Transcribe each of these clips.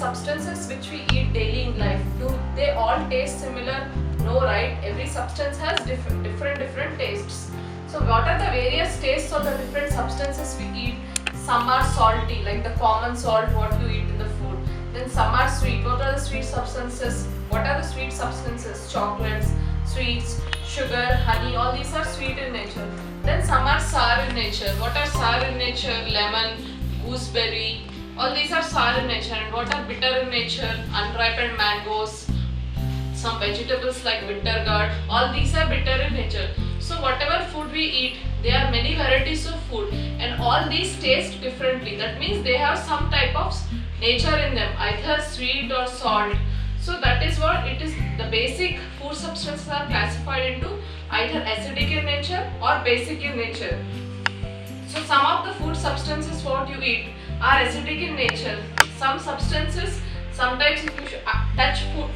substances which we eat daily in life, do they all taste similar? No, right? Every substance has different tastes. So what are the various tastes of the different substances we eat? Some are salty, like the common salt what you eat in the food. Then some are sweet. What are the sweet substances? What are the sweet substances? Chocolates, sweets, sugar, honey, all these are sweet in nature. Then some are sour in nature. What are sour in nature? Lemon, gooseberry, all these are sour in nature. And what are bitter in nature? Unripened mangoes, some vegetables like bitter gourd, all these are bitter in nature. So whatever food we eat, there are many varieties of food and all these taste differently. That means they have some type of nature in them, either sweet or salt. So that is what it is. The basic food substances are classified into either acidic in nature or basic in nature. So some of the food substances what you eat are acidic in nature. Some substances, sometimes if you touch food,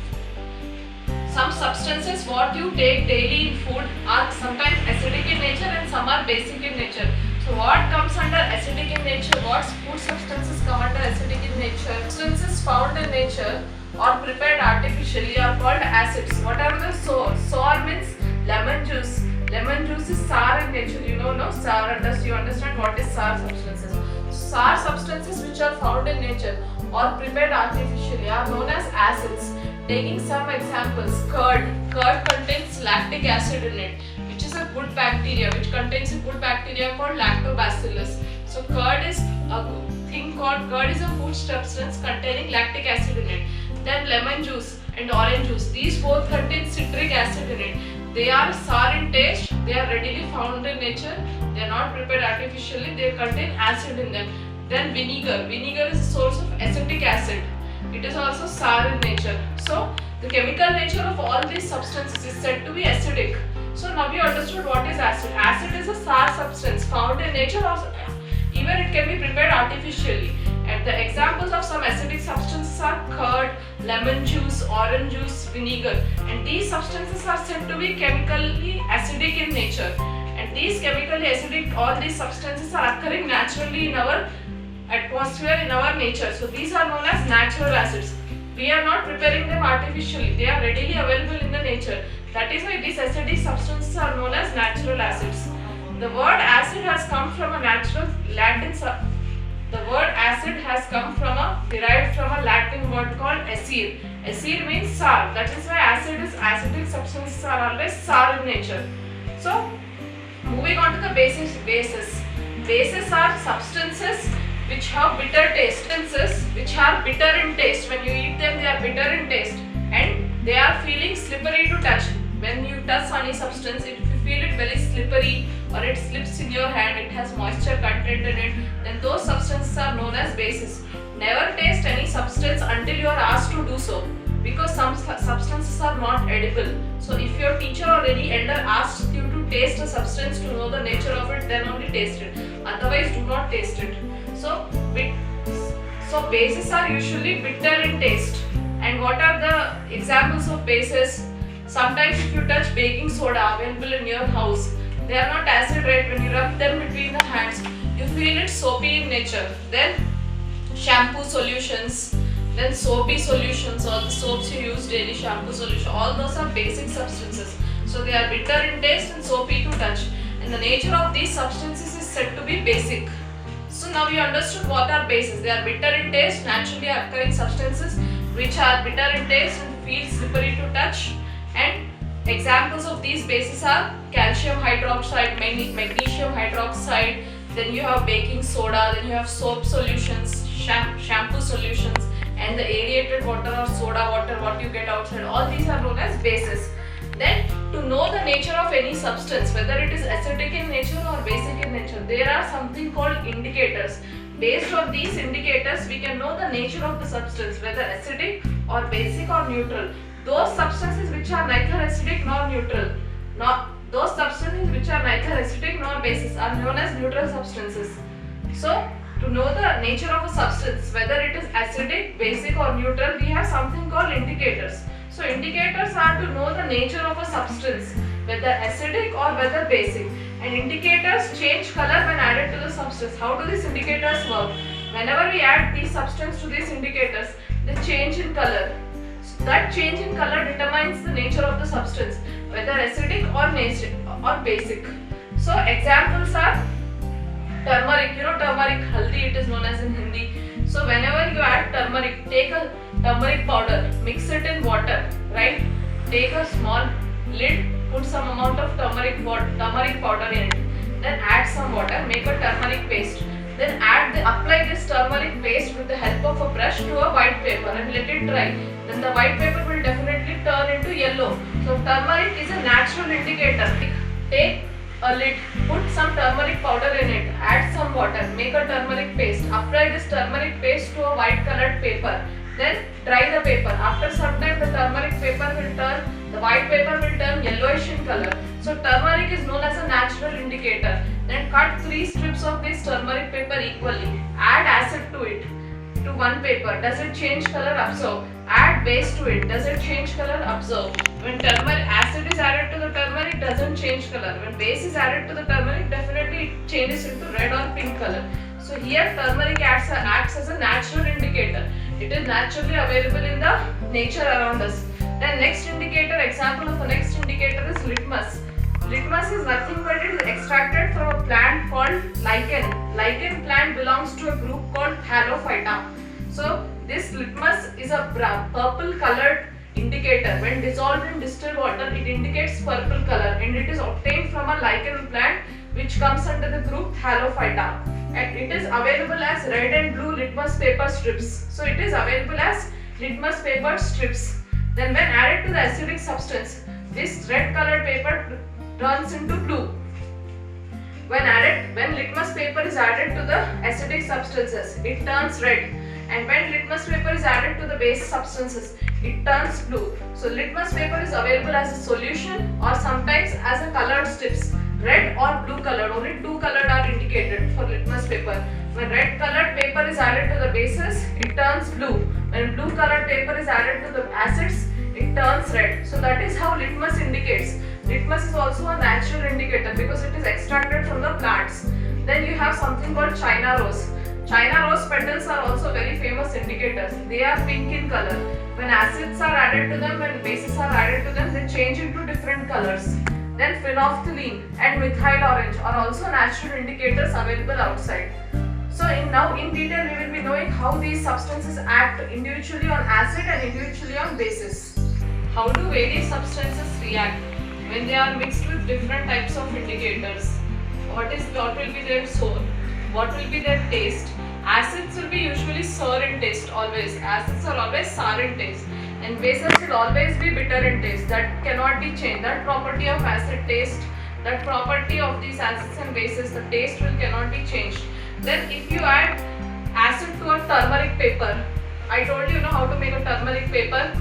some substances what you take daily in food are sometimes acidic in nature and some are basic in nature. So what comes under acidic in nature? What food substances come under acidic in nature? Substances found in nature or prepared artificially are called acids. What are the sour? Sour means lemon juice. Lemon juice is sour in nature. You know, no? Sour. Does you understand what is sour substances? Sour substances which are found in nature or prepared artificially are known as acids. Taking some examples, curd. Curd contains lactic acid in it, which is a good bacteria, which contains a good bacteria called lactobacillus. So curd is a thing called, curd is a food substance containing lactic acid in it. Then lemon juice and orange juice, these both contain citric acid in it. They are sour in taste, they are readily found in nature, they are not prepared artificially, they contain acid in them. Then vinegar. Vinegar is a source of acetic acid. It is also sour in nature. So the chemical nature of all these substances is said to be acidic. So now we understood what is acid. Acid is a sour substance found in nature or even it can be prepared artificially. And the examples of some acidic substances are curd, lemon juice, orange juice, vinegar. And these substances are said to be chemically acidic in nature. And these chemically acidic, all these substances are occurring naturally in our atmosphere, in our nature. So these are known as natural acids. We are not preparing them artificially. They are readily available in the nature. That is why these acidic substances are known as natural acids. The word acid has come from a natural Latin. The word acid has come from derived from a Latin word called acere. Acere means sour. That is why acidic substances are always sour in nature. So moving on to the bases. Bases are substances which have bitter taste. Substances which are bitter in taste. When you eat them, they are bitter in taste and they are feeling slippery to touch. When you touch any substance, if you feel it very slippery or it slips in your hand, it has moisture content in it, then those substances are known as bases. Never taste any substance until you are asked to do so, because some substances are not edible. So if your teacher or any elder asks you to taste a substance to know the nature of it, then only taste it. Otherwise, do not taste it. So bases are usually bitter in taste. And what are the examples of bases? Sometimes if you touch baking soda available in your house, they are not acid, right? When you rub them between the hands, you feel it soapy in nature. Then shampoo solutions, then soapy solutions, all the soaps you use daily, shampoo solution, all those are basic substances. So they are bitter in taste and soapy to touch. And the nature of these substances is said to be basic. So now you understood what are bases. They are bitter in taste, naturally occurring substances which are bitter in taste and feel slippery to touch. And examples of these bases are calcium hydroxide, magnesium hydroxide, then you have baking soda, then you have soap solutions, shampoo solutions, and the aerated water or soda water what you get outside. All these are known as bases. Then to know the nature of any substance, whether it is acidic in nature or basic in nature, there are something called indicators. Based on these indicators, we can know the nature of the substance, whether acidic or basic or neutral. Those substances which are neither acidic nor neutral, those substances which are neither acidic nor basic are known as neutral substances. So to know the nature of a substance, whether it is acidic, basic or neutral, we have something called indicators. So indicators are to know the nature of a substance, whether acidic or whether basic. And indicators change color when added to the substance. How do these indicators work? Whenever we add these substances to these indicators, the change in color. So that change in color determines the nature of the substance, whether acidic or basic. So examples are turmeric. You know turmeric, haldi it is known as in Hindi. So whenever you add turmeric, take a turmeric powder, mix it in water, right? Take a small lid, put some amount of turmeric powder in it. Then add some water, make a turmeric paste. Then apply this turmeric paste with the help of a brush to a white paper and let it dry. Then the white paper will definitely turn into yellow. So turmeric is a natural indicator. Take a lid, put some turmeric powder in it, add some water, make a turmeric paste, apply this turmeric paste to a white colored paper. Then dry the paper. After some time the white paper will turn yellowish in color. So turmeric is known as a natural indicator. Then cut 3 strips of this turmeric paper equally. Add acid to it, to one paper. Does it change color? Observe. Add base to it. Does it change color? Observe. When acid is added to the turmeric, doesn't change color. When base is added to the turmeric, definitely it changes into red or pink color. So here turmeric acts as a natural indicator. It is naturally available in the nature around us. Then next indicator, example of a next indicator is litmus. Litmus is nothing but it is extracted from a plant called lichen. Lichen plant belongs to a group called Halophyta. So this litmus is a purple colored indicator. When dissolved in distilled water, it indicates purple color and it is obtained from a lichen plant which comes under the group Halophyta. And it is available as red and blue litmus paper strips. So it is available as litmus paper strips. Then when added to the acidic substance, this red colored paper turns into blue. When litmus paper is added to the acidic substances, it turns red. And when litmus paper is added to the base substances, it turns blue. So litmus paper is available as a solution or sometimes as a colored strips. Red or blue colored, only 2 colored are indicated for litmus paper. When red colored paper is added to the bases, it turns blue. When blue colored paper is added to the acids, it turns red. So that is how litmus indicates. Litmus is also a natural indicator because it is extracted from the plants. Then you have something called China rose. China rose petals are also very famous indicators. They are pink in color. When acids are added to them, when bases are added to them, they change into different colors. Then phenolphthalein and methyl orange are also natural indicators available outside. So in detail we will be knowing how these substances act individually on acid and individually on bases. How do various substances react when they are mixed with different types of indicators? What will be their soul? What will be their taste? Acids will be usually sour in taste always. Acids are always sour in taste. And bases will always be bitter in taste. That cannot be changed. That property of acid taste, that property of these acids and bases, the taste cannot be changed. Then if you add acid to a turmeric paper, I told you how to make a turmeric paper.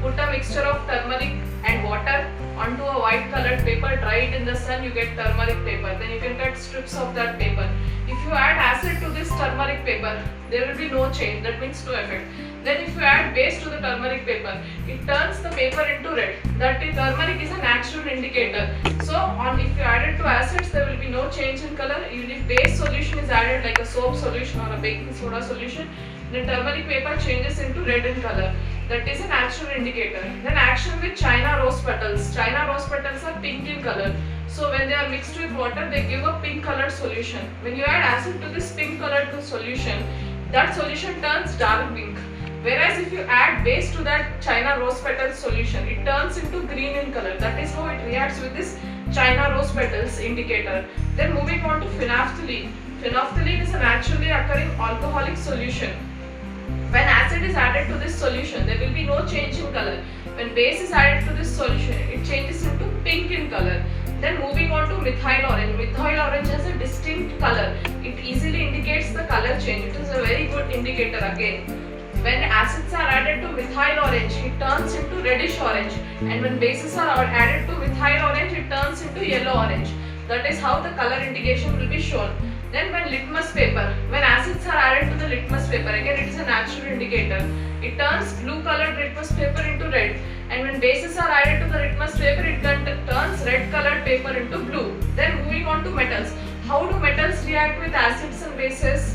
Put a mixture of turmeric and water onto a white colored paper, dry it in the sun, you get turmeric paper. Then you can cut strips of that paper. If you add acid to this turmeric paper, there will be no change, that means no effect. Then if you add base to the turmeric paper, it turns the paper into red. That turmeric is a natural indicator. So if you add it to acids, there will be no change in color. Even if base solution is added like a soap solution or a baking soda solution, the turmeric paper changes into red in color. That is a natural indicator. Then action with China rose petals. China rose petals are pink in color. So when they are mixed with water, they give a pink colored solution. When you add acid to this pink colored solution, that solution turns dark pink. Whereas if you add base to that China rose petal solution, it turns into green in color. That is how it reacts with this China rose petals indicator. Then moving on to phenolphthalein. Phenolphthalein is a naturally occurring alcoholic solution. When acid is added to this solution, there will be no change in color. When base is added to this solution, it changes into pink in color. Then moving on to methyl orange. Methyl orange has a distinct color. It easily indicates the color change. It is a very good indicator again. When acids are added to methyl orange, it turns into reddish orange. And when bases are added to methyl orange, it turns into yellow orange. That is how the color indication will be shown. Then when litmus paper, when acids are added to the litmus paper, again it is a natural indicator. It turns blue colored litmus paper into red. And when bases are added to the litmus paper, it turns red colored paper into blue. Then moving on to metals. How do metals react with acids and bases?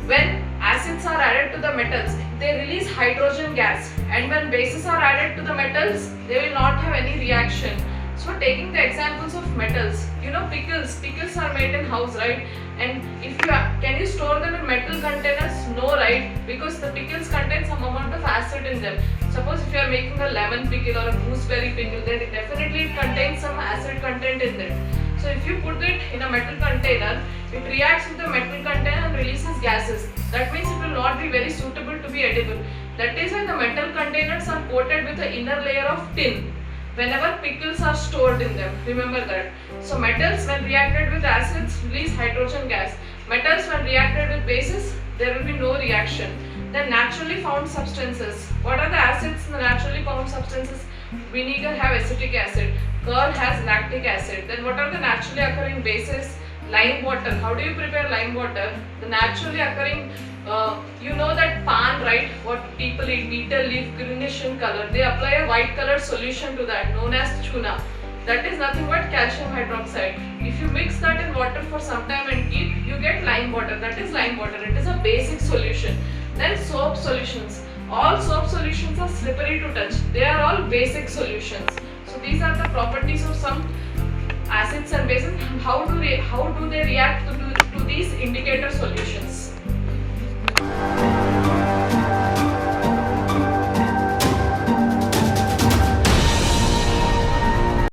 When acids are added to the metals, they release hydrogen gas, and when bases are added to the metals, they will not have any reaction. So taking the examples of metals, you know pickles are made in house, right? And if you can you store them in metal containers? No, right? Because the pickles contain some amount of acid in them. Suppose if you are making a lemon pickle or a gooseberry pickle, then definitely it contains some acid content in it. So if you put it in a metal container, it reacts with the metal container and releases gases. That means it will not be very suitable to be edible. That is why the metal containers are coated with the inner layer of tin whenever pickles are stored in them. Remember that. So metals when reacted with acids release hydrogen gas. Metals when reacted with bases, there will be no reaction. Then naturally found substances. What are the acids in the naturally found substances? Vinegar have acetic acid. Curd has lactic acid. Then what are the naturally occurring bases? Lime water. How do you prepare lime water? The naturally occurring, you know that pan, right? What people eat, betel leaf, greenish in color. They apply a white colored solution to that known as chuna. That is nothing but calcium hydroxide. If you mix that in water for some time and keep, you get lime water. That is lime water. It is a basic solution. Then soap solutions. All soap solutions are slippery to touch. They are all basic solutions. So these are the properties of some acids and bases. How do they react to these indicator solutions?